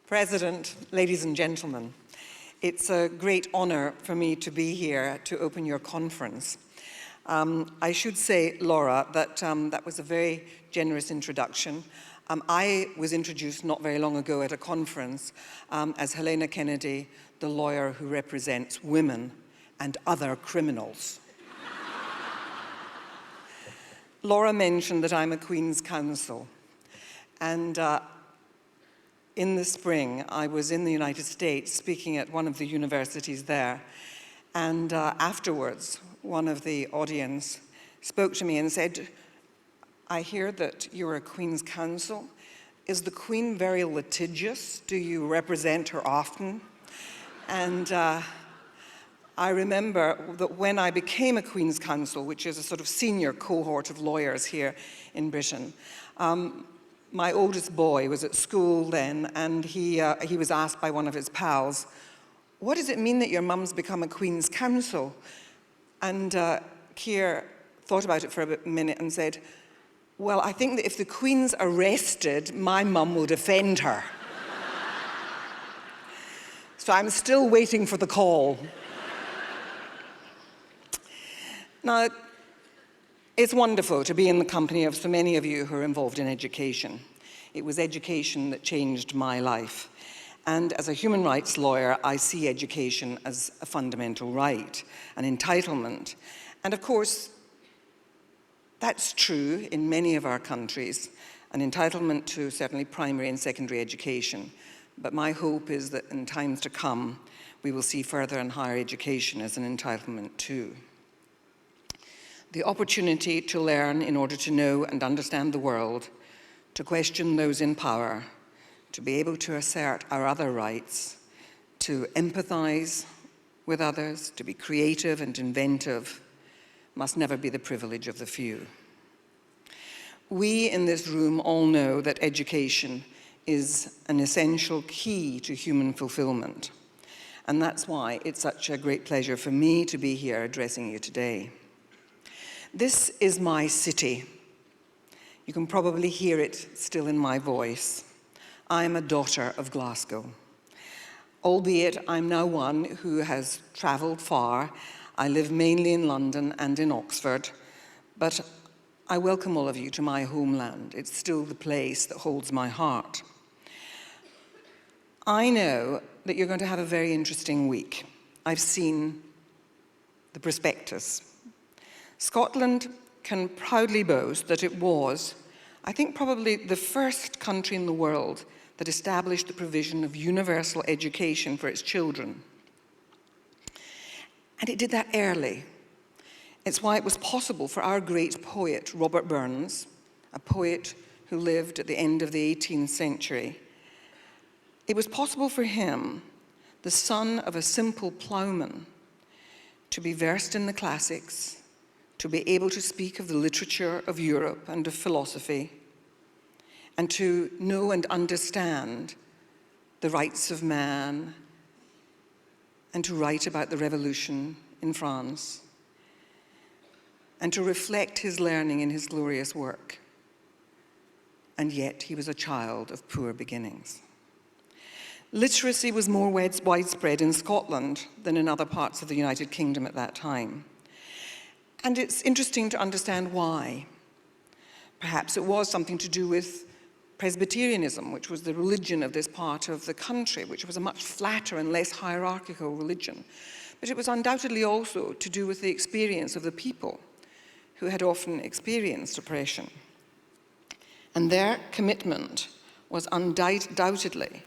President, ladies and gentlemen, it's a great honor for me to be here to open your conference. I should say, Laura, that that was a very generous introduction. I was introduced not very long ago at a conference as Helena Kennedy, the lawyer who represents women and other criminals. Laura mentioned that I'm a Queen's Counsel, and in the spring, I was in the United States speaking at one of the universities there, and afterwards, one of the audience spoke to me and said, "I hear that you're a Queen's Counsel. Is the Queen very litigious? Do you represent her often?" And I remember that when I became a Queen's Counsel, which is a sort of senior cohort of lawyers here in Britain, my oldest boy was at school then, and he was asked by one of his pals, "What does it mean that your mum's become a Queen's Counsel?" And Keir thought about it for a minute and said, "Well, I think that if the Queen's arrested, my mum will defend her." So I'm still waiting for the call. Now, it's wonderful to be in the company of so many of you who are involved in education. It was education that changed my life. And as a human rights lawyer, I see education as a fundamental right, an entitlement. And of course, that's true in many of our countries, an entitlement to certainly primary and secondary education. But my hope is that in times to come, we will see further and higher education as an entitlement too. The opportunity to learn in order to know and understand the world, to question those in power, to be able to assert our other rights, to empathize with others, to be creative and inventive, must never be the privilege of the few. We in this room all know that education is an essential key to human fulfillment. And that's why it's such a great pleasure for me to be here addressing you today. This is my city. You can probably hear it still in my voice. I'm a daughter of Glasgow. Albeit I'm now one who has traveled far. I live mainly in London and in Oxford, but I welcome all of you to my homeland. It's still the place that holds my heart. I know that you're going to have a very interesting week. I've seen the prospectus. Scotland can proudly boast that it was, I think, probably the first country in the world that established the provision of universal education for its children. And it did that early. It's why it was possible for our great poet, Robert Burns, a poet who lived at the end of the 18th century. It was possible for him, the son of a simple ploughman, to be versed in the classics, to be able to speak of the literature of Europe and of philosophy, and to know and understand the rights of man, and to write about the revolution in France, and to reflect his learning in his glorious work. And yet he was a child of poor beginnings. Literacy was more widespread in Scotland than in other parts of the United Kingdom at that time. And it's interesting to understand why. Perhaps it was something to do with Presbyterianism, which was the religion of this part of the country, which was a much flatter and less hierarchical religion. But it was undoubtedly also to do with the experience of the people who had often experienced oppression. And their commitment was undoubtedly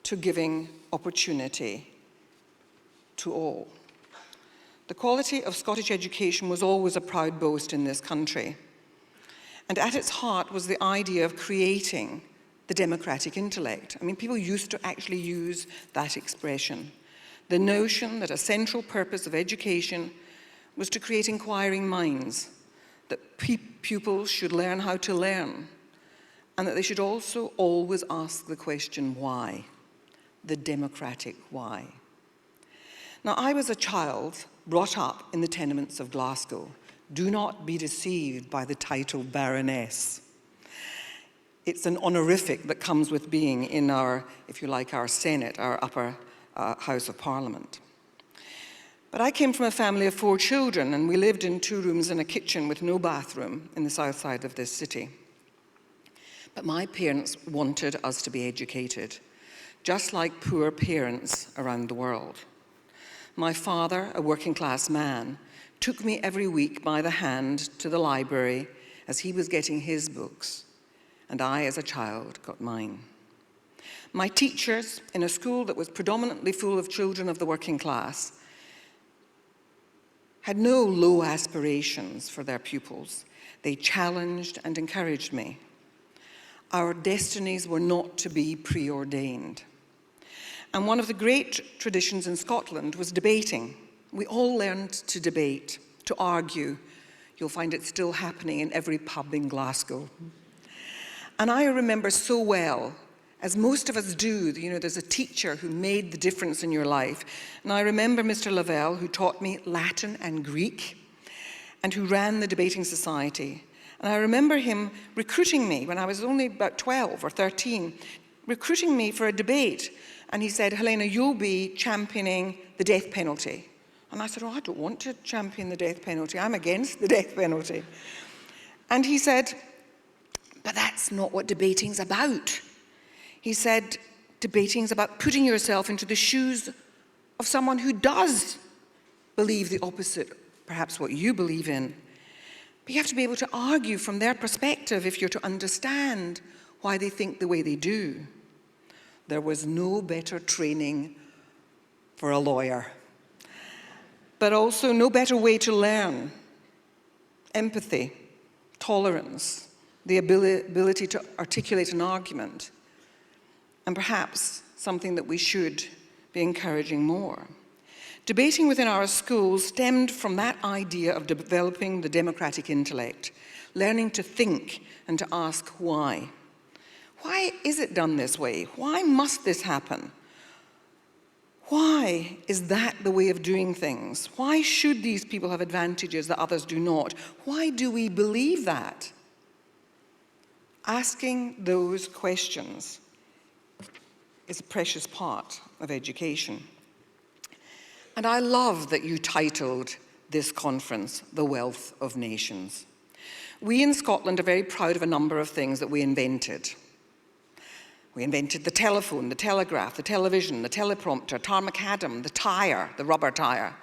to giving opportunity to all. The quality of Scottish education was always a proud boast in this country. And at its heart was the idea of creating the democratic intellect. I mean, people used to actually use that expression. The notion that a central purpose of education was to create inquiring minds, that pupils should learn how to learn, and that they should also always ask the question why, the democratic why. Now, I was a child brought up in the tenements of Glasgow. Do not be deceived by the title Baroness. It's an honorific that comes with being in our, if you like, our Senate, our upper House of Parliament. But I came from a family of 4 children, and we lived in 2 rooms and a kitchen with no bathroom in the south side of this city. But my parents wanted us to be educated, just like poor parents around the world. My father, a working-class man, took me every week by the hand to the library as he was getting his books, and I, as a child, got mine. My teachers, in a school that was predominantly full of children of the working class, had no low aspirations for their pupils. They challenged and encouraged me. Our destinies were not to be preordained. And one of the great traditions in Scotland was debating. We all learned to debate, to argue. You'll find it still happening in every pub in Glasgow. And I remember so well, as most of us do, there's a teacher who made the difference in your life. And I remember Mr. Lavelle, who taught me Latin and Greek, and who ran the debating society. And I remember him recruiting me when I was only about 12 or 13, recruiting me for a debate. And he said, Helena, you'll be championing the death penalty. And I said, I don't want to champion the death penalty. I'm against the death penalty. And he said, but that's not what debating's about. He said, debating's about putting yourself into the shoes of someone who does believe the opposite, perhaps what you believe in. But you have to be able to argue from their perspective if you're to understand why they think the way they do. There was no better training for a lawyer, but also no better way to learn empathy, tolerance, the ability to articulate an argument, and perhaps something that we should be encouraging more. Debating within our schools stemmed from that idea of developing the democratic intellect, learning to think and to ask why. Why is it done this way? Why must this happen? Why is that the way of doing things? Why should these people have advantages that others do not? Why do we believe that? Asking those questions is a precious part of education. And I love that you titled this conference, The Wealth of Nations. We in Scotland are very proud of a number of things that we invented. We invented the telephone, the telegraph, the television, the teleprompter, tarmacadam, the tyre, the rubber tyre.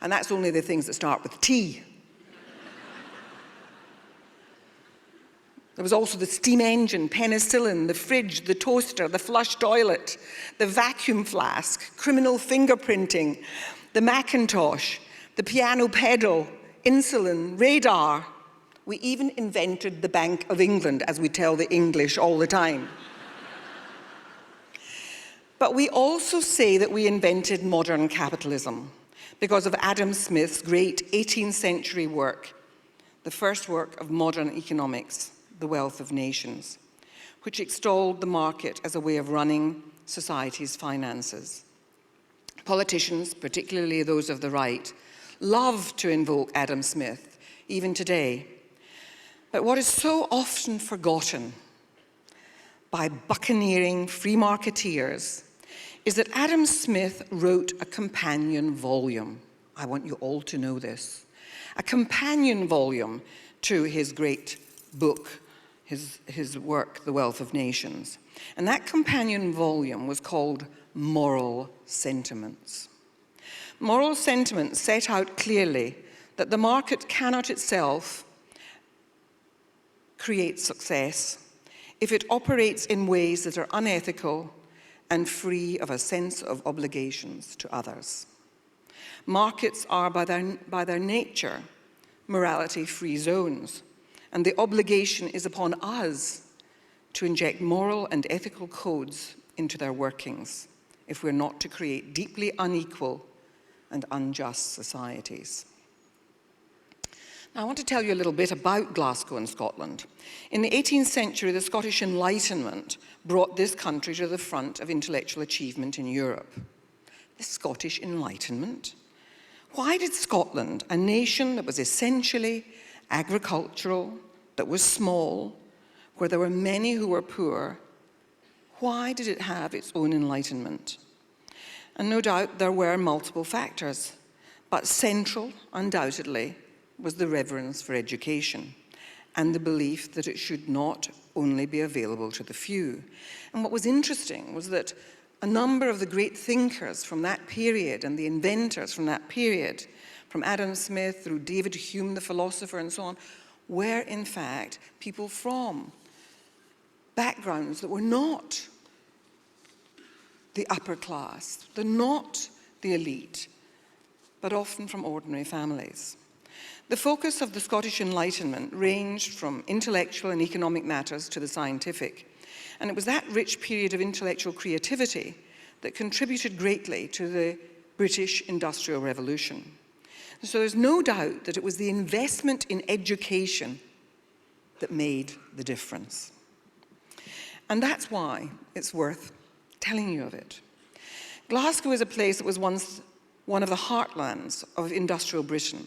And that's only the things that start with T. There was also the steam engine, penicillin, the fridge, the toaster, the flush toilet, the vacuum flask, criminal fingerprinting, the Macintosh, the piano pedal, insulin, radar. We even invented the Bank of England, as we tell the English all the time. But we also say that we invented modern capitalism because of Adam Smith's great 18th century work, the first work of modern economics, The Wealth of Nations, which extolled the market as a way of running society's finances. Politicians, particularly those of the right, love to invoke Adam Smith, even today. But what is so often forgotten by buccaneering free marketeers is that Adam Smith wrote a companion volume. I want you all to know this. A companion volume to his great book, his work, The Wealth of Nations. And that companion volume was called Moral Sentiments. Moral Sentiments set out clearly that the market cannot itself create success if it operates in ways that are unethical and free of a sense of obligations to others. Markets are, by their nature, morality-free zones, and the obligation is upon us to inject moral and ethical codes into their workings if we're not to create deeply unequal and unjust societies. Now, I want to tell you a little bit about Glasgow and Scotland. In the 18th century, the Scottish Enlightenment brought this country to the front of intellectual achievement in Europe. The Scottish Enlightenment? Why did Scotland, a nation that was essentially agricultural, that was small, where there were many who were poor, why did it have its own enlightenment? And no doubt there were multiple factors, but central, undoubtedly, was the reverence for education and the belief that it should not only be available to the few. And what was interesting was that a number of the great thinkers from that period and the inventors from that period, from Adam Smith through David Hume, the philosopher, and so on, were in fact people from backgrounds that were not the upper class, they're not the elite, but often from ordinary families. The focus of the Scottish Enlightenment ranged from intellectual and economic matters to the scientific, and it was that rich period of intellectual creativity that contributed greatly to the British Industrial Revolution. So there's no doubt that it was the investment in education that made the difference. And that's why it's worth telling you of it. Glasgow is a place that was once one of the heartlands of industrial Britain.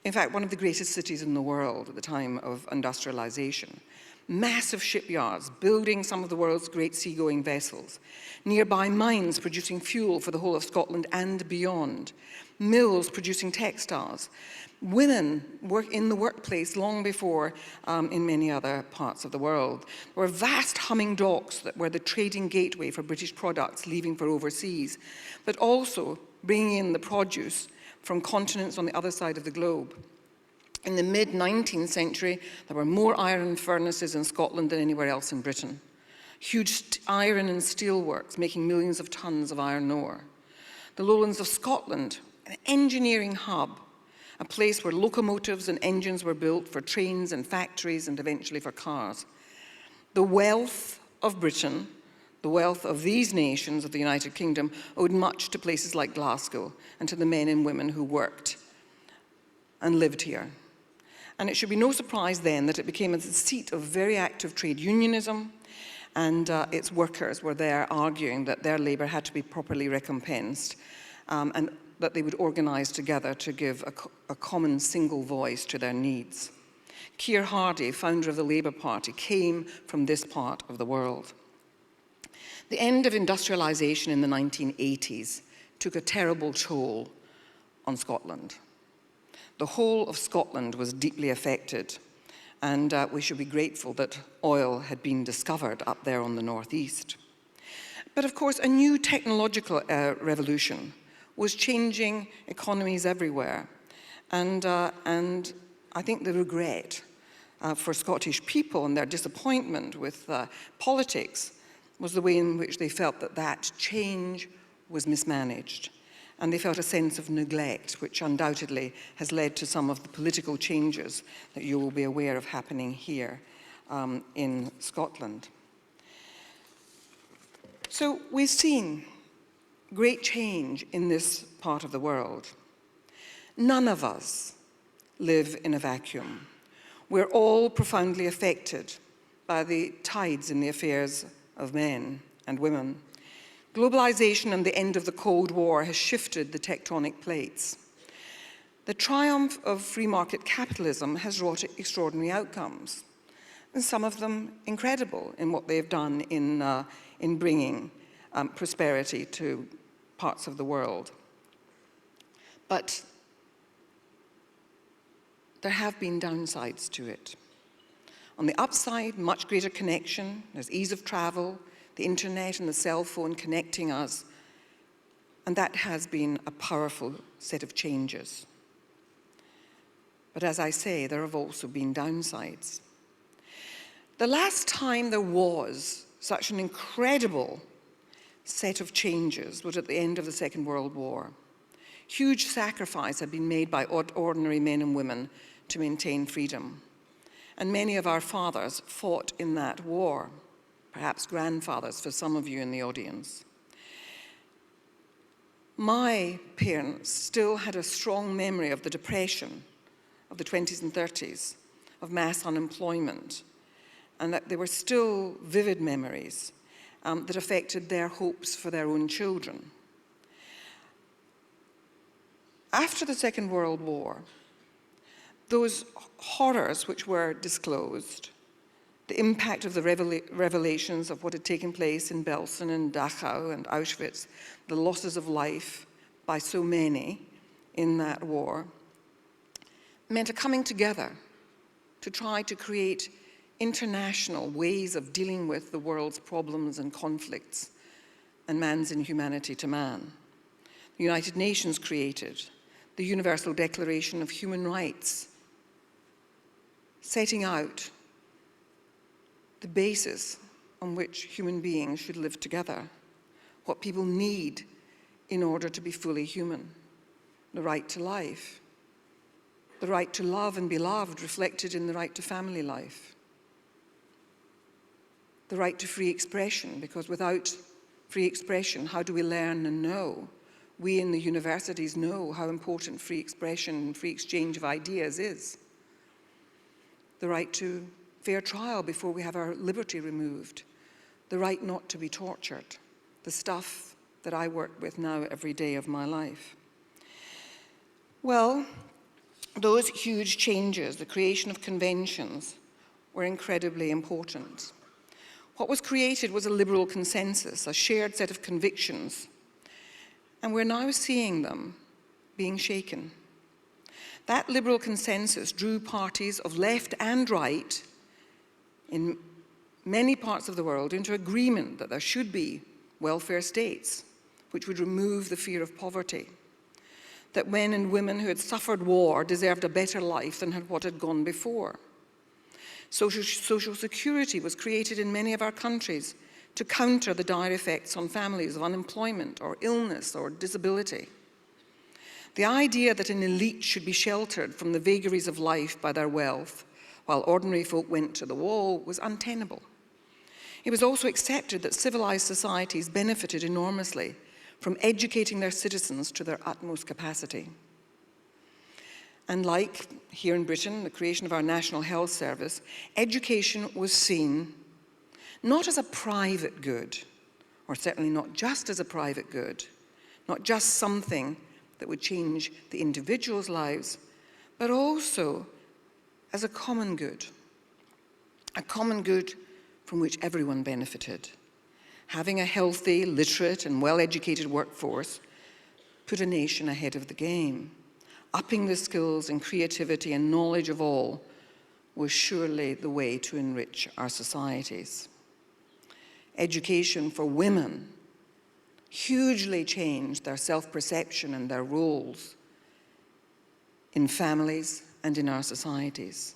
In fact, one of the greatest cities in the world at the time of industrialization. Massive shipyards building some of the world's great seagoing vessels. Nearby mines producing fuel for the whole of Scotland and beyond. Mills producing textiles. Women work in the workplace long before in many other parts of the world. There were vast humming docks that were the trading gateway for British products leaving for overseas, but also bringing in the produce from continents on the other side of the globe. In the mid-19th century, there were more iron furnaces in Scotland than anywhere else in Britain. Huge iron and steel works making millions of tons of iron ore. The lowlands of Scotland, an engineering hub, a place where locomotives and engines were built for trains and factories and eventually for cars. The wealth of Britain, the wealth of these nations of the United Kingdom, owed much to places like Glasgow and to the men and women who worked and lived here. And it should be no surprise then that it became a seat of very active trade unionism, and its workers were there arguing that their labour had to be properly recompensed, and that they would organise together to give a common single voice to their needs. Keir Hardie, founder of the Labour Party, came from this part of the world. The end of industrialisation in the 1980s took a terrible toll on Scotland. The whole of Scotland was deeply affected, and we should be grateful that oil had been discovered up there on the northeast. But of course, a new technological revolution was changing economies everywhere. And I think the regret for Scottish people and their disappointment with politics was the way in which they felt that that change was mismanaged. And they felt a sense of neglect, which undoubtedly has led to some of the political changes that you will be aware of happening here in Scotland. So we've seen great change in this part of the world. None of us live in a vacuum. We're all profoundly affected by the tides in the affairs of men and women. Globalization and the end of the Cold War has shifted the tectonic plates. The triumph of free market capitalism has wrought extraordinary outcomes, and some of them incredible in what they've done in bringing prosperity to parts of the world. But there have been downsides to it. On the upside, much greater connection, there's ease of travel, the internet and the cell phone connecting us, and that has been a powerful set of changes. But as I say, there have also been downsides. The last time there was such an incredible set of changes was at the end of the Second World War. Huge sacrifice had been made by ordinary men and women to maintain freedom. And many of our fathers fought in that war, perhaps grandfathers for some of you in the audience. My parents still had a strong memory of the Depression of the 20s and 30s, of mass unemployment, and that there were still vivid memories that affected their hopes for their own children. After the Second World War, those horrors which were disclosed the impact of the revelations of what had taken place in Belsen and Dachau and Auschwitz, the losses of life by so many in that war, meant a coming together to try to create international ways of dealing with the world's problems and conflicts and man's inhumanity to man. The United Nations created the Universal Declaration of Human Rights, setting out the basis on which human beings should live together, what people need in order to be fully human. The right to life, the right to love and be loved, reflected in the right to family life, the right to free expression, because without free expression, how do we learn and know? We in the universities know how important free expression and free exchange of ideas is. The right to fair trial before we have our liberty removed, the right not to be tortured, the stuff that I work with now every day of my life. Well, those huge changes, the creation of conventions, were incredibly important. What was created was a liberal consensus, a shared set of convictions, and we're now seeing them being shaken. That liberal consensus drew parties of left and right in many parts of the world into agreement that there should be welfare states, which would remove the fear of poverty, that men and women who had suffered war deserved a better life than what had gone before. Social security was created in many of our countries to counter the dire effects on families of unemployment or illness or disability. The idea that an elite should be sheltered from the vagaries of life by their wealth, while ordinary folk went to the wall, was untenable. It was also accepted that civilized societies benefited enormously from educating their citizens to their utmost capacity. And like here in Britain, the creation of our National Health Service, education was seen not as a private good, or certainly not just as a private good, not just something that would change the individual's lives, but also as a common good from which everyone benefited. Having a healthy, literate, and well-educated workforce put a nation ahead of the game. Upping the skills and creativity and knowledge of all was surely the way to enrich our societies. Education for women hugely changed their self-perception and their roles in families and in our societies.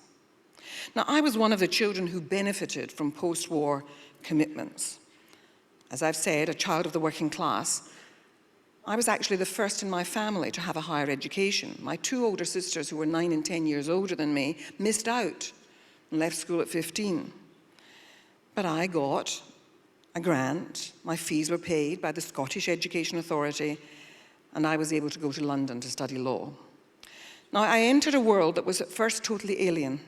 Now, I was one of the children who benefited from post-war commitments. As I've said, a child of the working class, I was actually the first in my family to have a higher education. My two older sisters, who were 9 and 10 years older than me, missed out and left school at 15. But I got a grant, my fees were paid by the Scottish Education Authority, and I was able to go to London to study law. Now, I entered a world that was at first totally alien.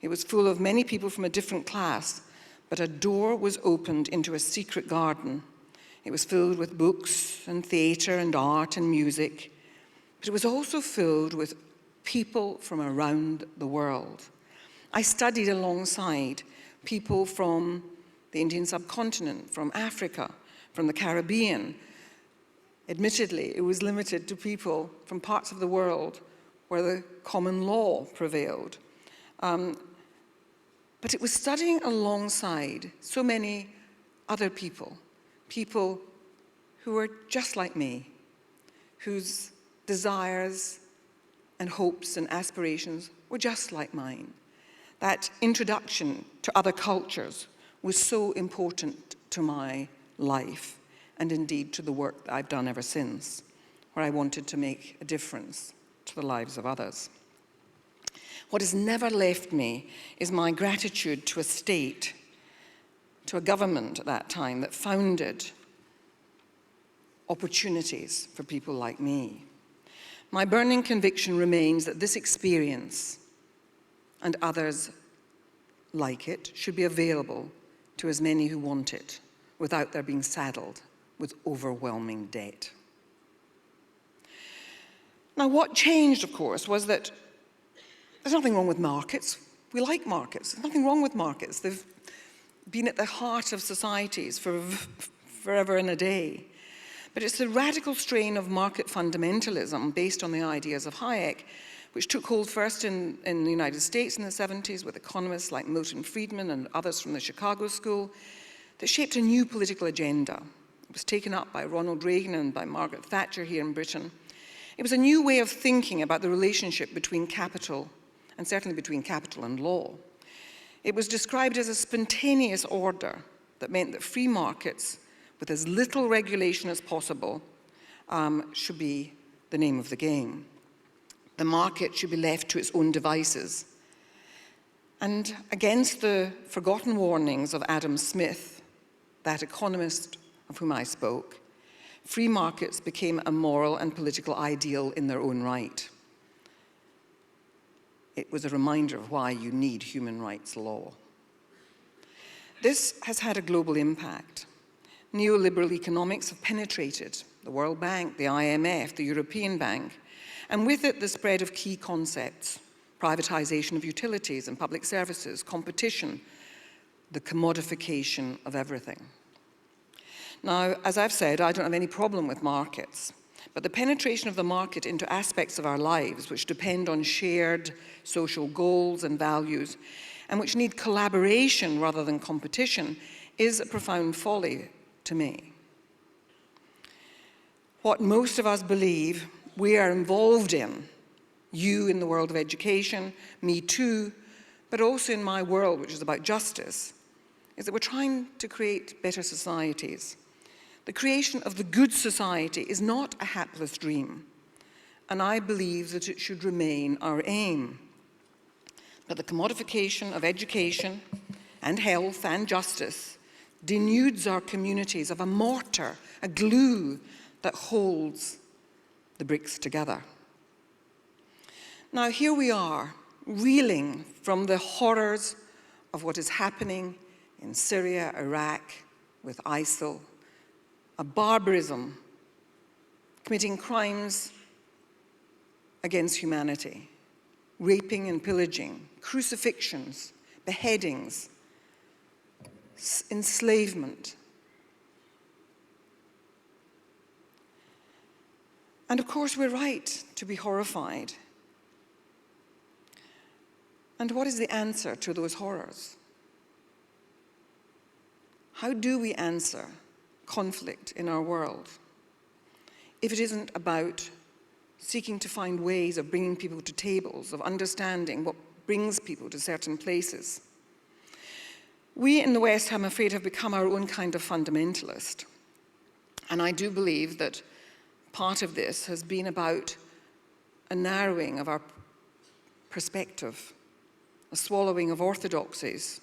It was full of many people from a different class, but a door was opened into a secret garden. It was filled with books and theatre and art and music, but it was also filled with people from around the world. I studied alongside people from the Indian subcontinent, from Africa, from the Caribbean. Admittedly, it was limited to people from parts of the world where the common law prevailed. But it was studying alongside so many other people who were just like me, whose desires and hopes and aspirations were just like mine. That introduction to other cultures was so important to my life, and indeed to the work that I've done ever since, where I wanted to make a difference to the lives of others. What has never left me is my gratitude to a state, to a government at that time that founded opportunities for people like me. My burning conviction remains that this experience and others like it should be available to as many who want it without their being saddled with overwhelming debt. Now, what changed, of course, was that there's nothing wrong with markets. We like markets. There's nothing wrong with markets. They've been at the heart of societies for forever and a day. But it's the radical strain of market fundamentalism based on the ideas of Hayek, which took hold first in the United States in the 70s with economists like Milton Friedman and others from the Chicago School, that shaped a new political agenda. It was taken up by Ronald Reagan and by Margaret Thatcher here in Britain. It was a new way of thinking about the relationship between capital, and certainly between capital and law. It was described as a spontaneous order that meant that free markets, with as little regulation as possible, should be the name of the game. The market should be left to its own devices. And against the forgotten warnings of Adam Smith, that economist of whom I spoke, free markets became a moral and political ideal in their own right. It was a reminder of why you need human rights law. This has had a global impact. Neoliberal economics have penetrated the World Bank, the IMF, the European Bank, and with it the spread of key concepts, privatization of utilities and public services, competition, the commodification of everything. Now, as I've said, I don't have any problem with markets, but the penetration of the market into aspects of our lives which depend on shared social goals and values, and which need collaboration rather than competition, is a profound folly to me. What most of us believe we are involved in, you in the world of education, me too, but also in my world, which is about justice, is that we're trying to create better societies. The creation of the good society is not a hapless dream, and I believe that it should remain our aim. But the commodification of education and health and justice denudes our communities of a mortar, a glue that holds the bricks together. Now here we are, reeling from the horrors of what is happening in Syria, Iraq, with ISIL, a barbarism, committing crimes against humanity, raping and pillaging, crucifixions, beheadings, enslavement. And of course, we're right to be horrified. And what is the answer to those horrors? How do we answer conflict in our world if it isn't about seeking to find ways of bringing people to tables, of understanding what brings people to certain places? We in the West, I'm afraid, have become our own kind of fundamentalist. And I do believe that part of this has been about a narrowing of our perspective, a swallowing of orthodoxies,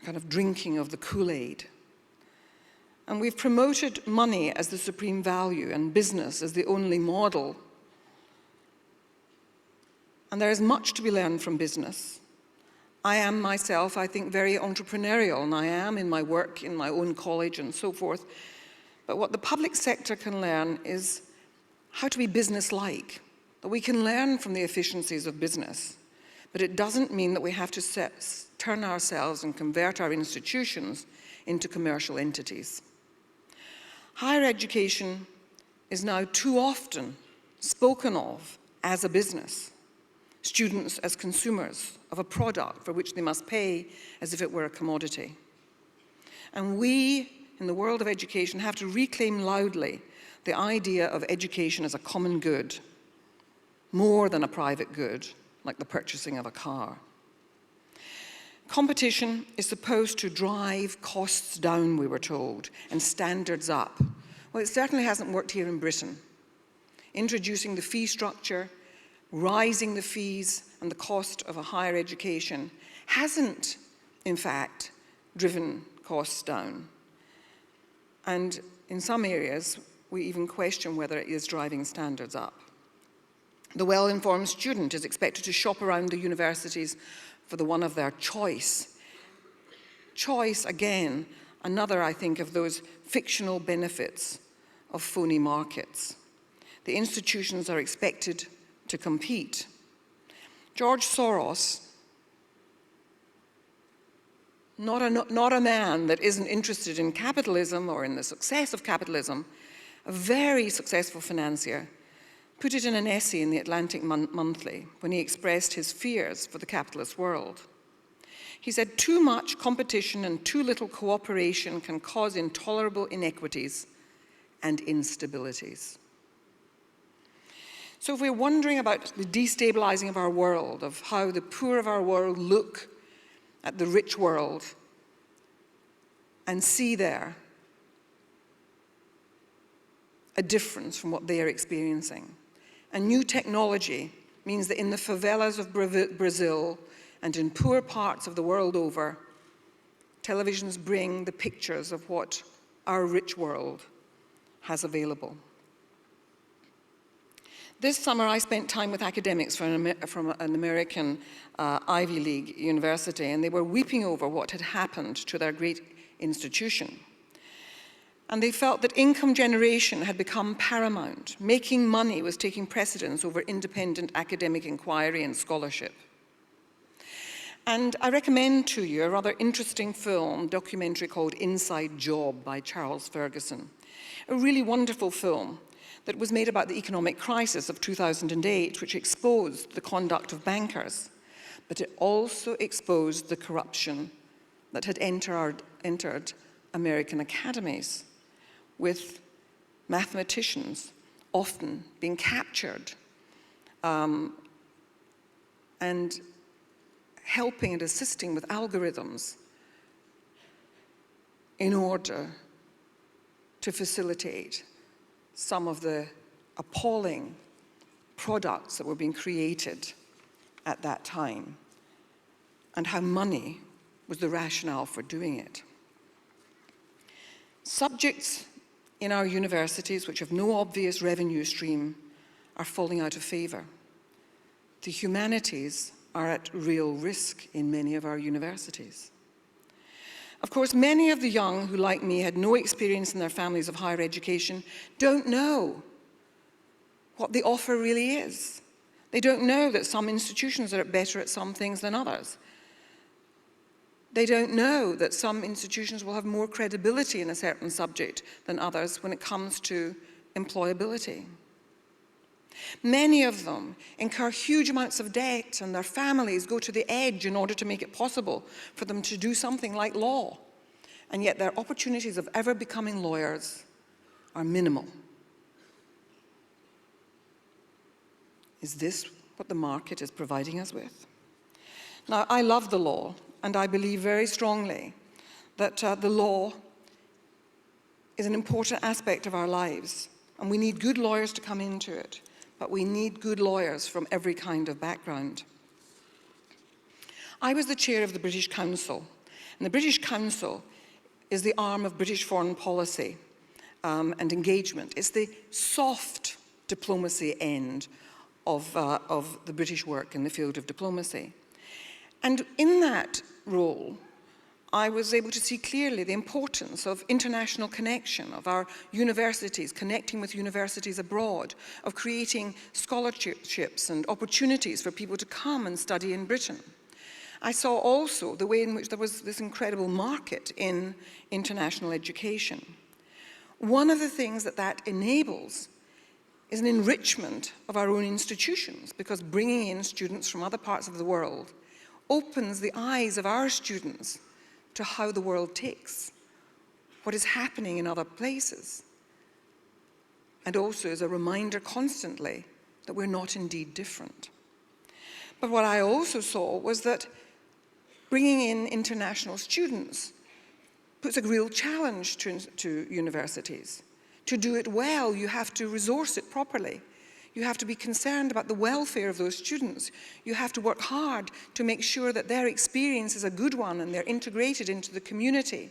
kind of drinking of the Kool-Aid. And we've promoted money as the supreme value and business as the only model. And there is much to be learned from business. I am myself, I think, very entrepreneurial, and I am in my work, in my own college and so forth. But what the public sector can learn is how to be business-like, that we can learn from the efficiencies of business. But it doesn't mean that we have to turn ourselves and convert our institutions into commercial entities. Higher education is now too often spoken of as a business, students as consumers of a product for which they must pay as if it were a commodity. And we, in the world of education, have to reclaim loudly the idea of education as a common good, more than a private good, like the purchasing of a car. Competition is supposed to drive costs down, we were told, and standards up. Well, it certainly hasn't worked here in Britain. Introducing the fee structure, rising the fees and the cost of a higher education hasn't, in fact, driven costs down. And in some areas, we even question whether it is driving standards up. The well-informed student is expected to shop around the universities for the one of their choice. Choice, again, another, I think, of those fictional benefits of phony markets. The institutions are expected to compete. George Soros, not a man that isn't interested in capitalism or in the success of capitalism, a very successful financier, put it in an essay in the Atlantic Monthly when he expressed his fears for the capitalist world. He said, "Too much competition and too little cooperation can cause intolerable inequities and instabilities." So if we're wondering about the destabilizing of our world, of how the poor of our world look at the rich world and see there a difference from what they are experiencing. And new technology means that in the favelas of Brazil and in poor parts of the world over, televisions bring the pictures of what our rich world has available. This summer, I spent time with academics from an American Ivy League university, and they were weeping over what had happened to their great institution. And they felt that income generation had become paramount. Making money was taking precedence over independent academic inquiry and scholarship. And I recommend to you a rather interesting documentary called Inside Job by Charles Ferguson. A really wonderful film that was made about the economic crisis of 2008, which exposed the conduct of bankers, but it also exposed the corruption that had entered American academies, with mathematicians often being captured and helping and assisting with algorithms in order to facilitate some of the appalling products that were being created at that time, and how money was the rationale for doing it. Subjects in our universities which have no obvious revenue stream are falling out of favor. The humanities are at real risk in many of our universities. Of course, many of the young who, like me, had no experience in their families of higher education don't know what the offer really is. They don't know that some institutions are better at some things than others. They don't know that some institutions will have more credibility in a certain subject than others when it comes to employability. Many of them incur huge amounts of debt, and their families go to the edge in order to make it possible for them to do something like law. And yet their opportunities of ever becoming lawyers are minimal. Is this what the market is providing us with? Now, I love the law, and I believe very strongly that the law is an important aspect of our lives, and we need good lawyers to come into it. But we need good lawyers from every kind of background. I was the chair of the British Council, and the British Council is the arm of British foreign policy and engagement. It's the soft diplomacy end of the British work in the field of diplomacy. And in that role, I was able to see clearly the importance of international connection, of our universities connecting with universities abroad, of creating scholarships and opportunities for people to come and study in Britain. I saw also the way in which there was this incredible market in international education. One of the things that enables is an enrichment of our own institutions, because bringing in students from other parts of the world opens the eyes of our students to how the world ticks, what is happening in other places, and also is a reminder constantly that we're not indeed different. But what I also saw was that bringing in international students puts a real challenge to universities. To do it well, you have to resource it properly. You have to be concerned about the welfare of those students. You have to work hard to make sure that their experience is a good one and they're integrated into the community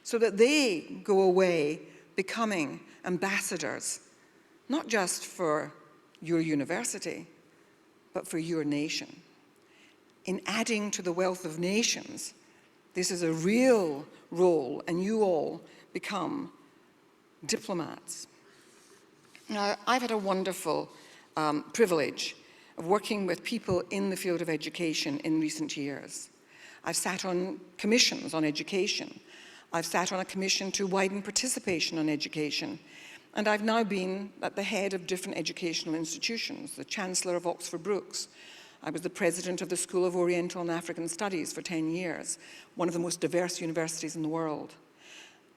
so that they go away becoming ambassadors, not just for your university, but for your nation. In adding to the wealth of nations, this is a real role, and you all become diplomats. Now, I've had a wonderful privilege of working with people in the field of education in recent years. I've sat on commissions on education. I've sat on a commission to widen participation on education. And I've now been at the head of different educational institutions, the Chancellor of Oxford Brookes. I was the president of the School of Oriental and African Studies for 10 years, one of the most diverse universities in the world.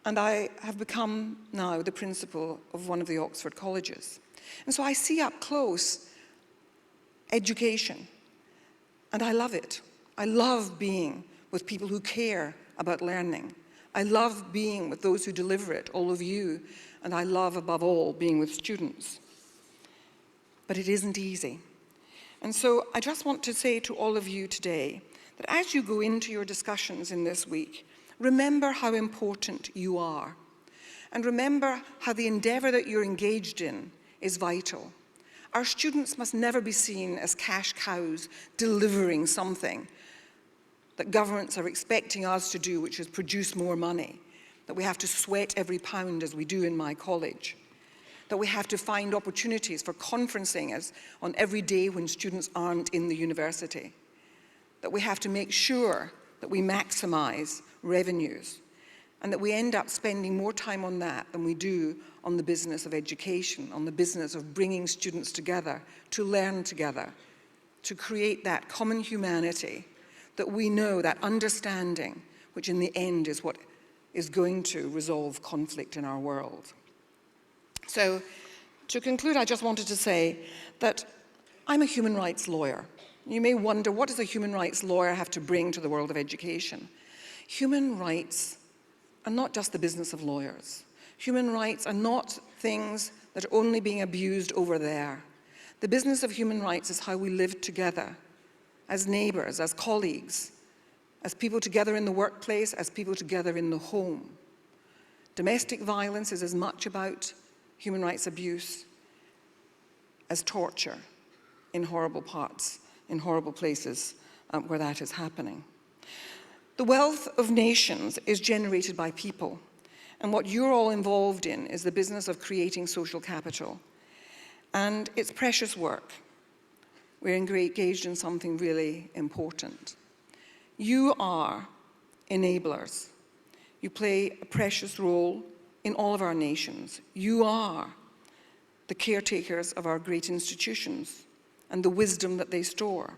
And I have become now the principal of one of the Oxford colleges. And so I see up close education, and I love it. I love being with people who care about learning. I love being with those who deliver it, all of you, and I love, above all, being with students. But it isn't easy. And so I just want to say to all of you today that as you go into your discussions in this week, remember how important you are. And remember how the endeavour that you're engaged in is vital. Our students must never be seen as cash cows delivering something that governments are expecting us to do, which is produce more money, that we have to sweat every pound as we do in my college, that we have to find opportunities for conferencing as on every day when students aren't in the university, that we have to make sure that we maximise revenues, and that we end up spending more time on that than we do on the business of education, on the business of bringing students together to learn together, to create that common humanity that we know, that understanding, which in the end is what is going to resolve conflict in our world. So, to conclude, I just wanted to say that I'm a human rights lawyer. You may wonder, what does a human rights lawyer have to bring to the world of education? Human rights are not just the business of lawyers. Human rights are not things that are only being abused over there. The business of human rights is how we live together, as neighbours, as colleagues, as people together in the workplace, as people together in the home. Domestic violence is as much about human rights abuse as torture in horrible parts, in horrible places where that is happening. The wealth of nations is generated by people, and what you're all involved in is the business of creating social capital. And it's precious work. We're engaged in something really important. You are enablers. You play a precious role in all of our nations. You are the caretakers of our great institutions and the wisdom that they store.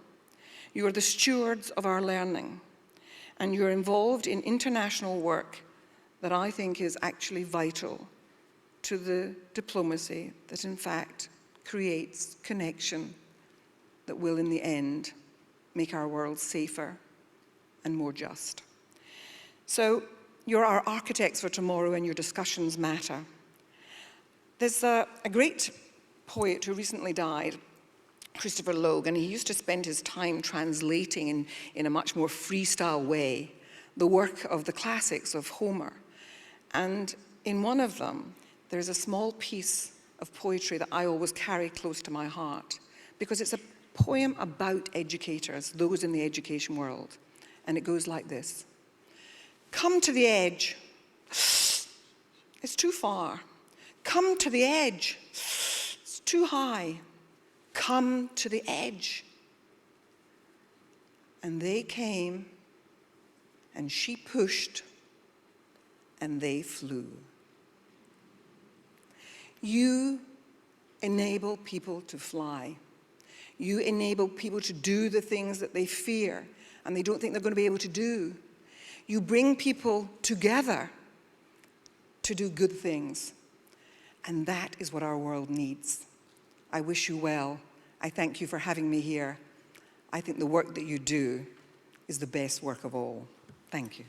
You are the stewards of our learning, and you're involved in international work that I think is actually vital to the diplomacy that in fact creates connection that will in the end make our world safer and more just. So you're our architects for tomorrow, and your discussions matter. There's a great poet who recently died, Christopher Logue, and he used to spend his time translating in a much more freestyle way the work of the classics of Homer. And in one of them, there's a small piece of poetry that I always carry close to my heart, because it's a poem about educators, those in the education world. And it goes like this. Come to the edge. It's too far. Come to the edge. It's too high. Come to the edge. And they came, and she pushed, and they flew. You enable people to fly. You enable people to do the things that they fear and they don't think they're going to be able to do. You bring people together to do good things. And that is what our world needs. I wish you well. I thank you for having me here. I think the work that you do is the best work of all. Thank you.